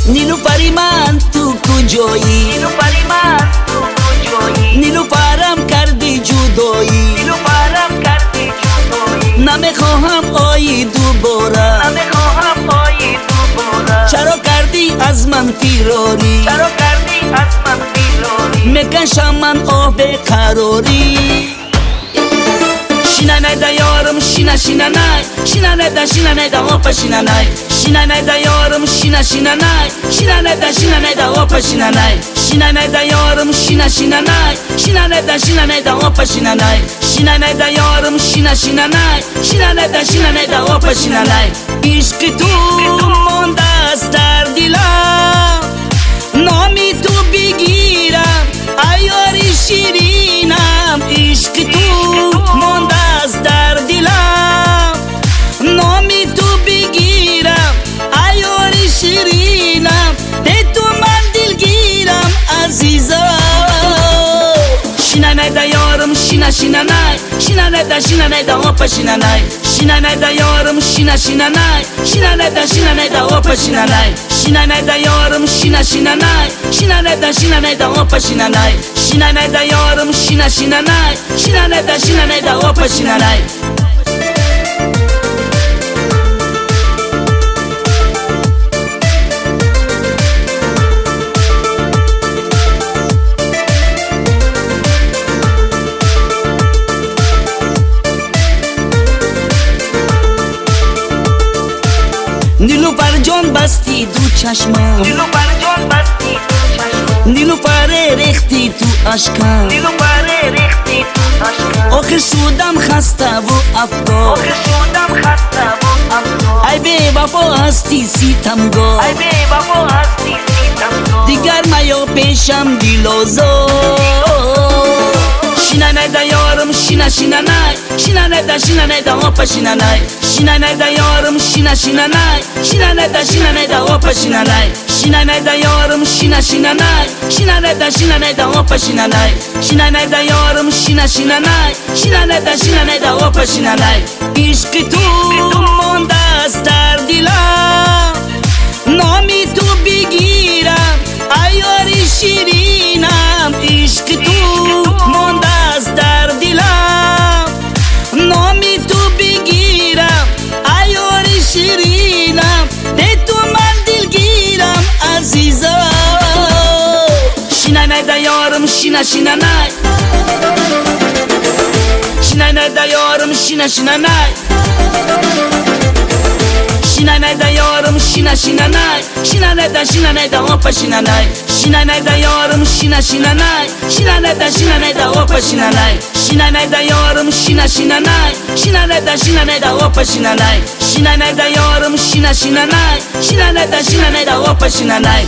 نیلوفری من تو کجایی؟ نیلوفری من تو کجایی؟ نیلوفرم کردی جدایی، نیلوفرم کردی جدایی. نمیخواهم آیی دوباره، نمیخواهم آیی دوباره. چرا کردی از من فراری؟ چرا کردی از من فراری؟ میکشم من آب قراری. شینه نیده یارم شینه شینه نای، شینه نیده آب شینه نای، شینه نیده یارم شینه شینه نای، شینه نیده آب شینه نای، شینه نیده یارم شینه شینه نای، شینه نیده آب شینه نای، شینه نیده یارم شینه شینه نای، شینه نیده آب شینه نای. عشق تو مانده است در دلم، نامی تو بگیرم ایاری شیرینم. عشق تو مانده است در دلم، نامی تو بگیرم ایاری شیرینم. به تو من دلگیرم عزیزم. شینه نیده یارم شینه شینه نای، شینه نیده آب شینه نای، شینه نیده یارم شینه شینه نای، شینه نیده آب شینه نای، شینه نیده یارم شینه شینه نای، شینه نیده آب شینه نای، شینه نیده یارم شینه شینه نای، شینه نیده آب شینه نای. نیلوفر جان بستی دو چشمم، نیلوفر جان بستی تو چشمم، نیلوفر ریختی تو اشکم، نیلوفر ریختی تو اشکم. آخر شدم خسته و افگار، آخر شدم خسته و افسرده. ای بی وفا هستی ستمگار، ای بی وفا هستی ستمگار. دیگر میا پیشم دیلازار. شینه نیده یارم شینه شینه نای، شینه نیده آب شینه نای، شینه نیده یارم شینه شینه نای، شینه نیده آب شینه نای، شینه نیده یارم شینه شینه نای، شینه نیده آب شینه نای، شینه نیده یارم شینه شینه نای، شینه نیده آب شینه نای. عشق تو مانده است در دلم، نامی تو بگیرم ایاری شیرینم. عشق تو مانده است در دلم، نامی تو بگیرم ایاری شیرینم. به تو من دلگیرم عزیزم. شینه نیده یارم شینه شینه نای، شینه نیده یارم شینه شینه نای، شینه نیده یارم شینه شینه نای، شینه نیده آب شینه نای، شینه نیده یارم شینه شینه نای، شینه نیده آب شینه نای، شینه نیده یارم شینه شینه نای، شینه نیده آب شینه نای، شینه نیده یارم شینه شینه نای، شینه نیده آب شینه نای.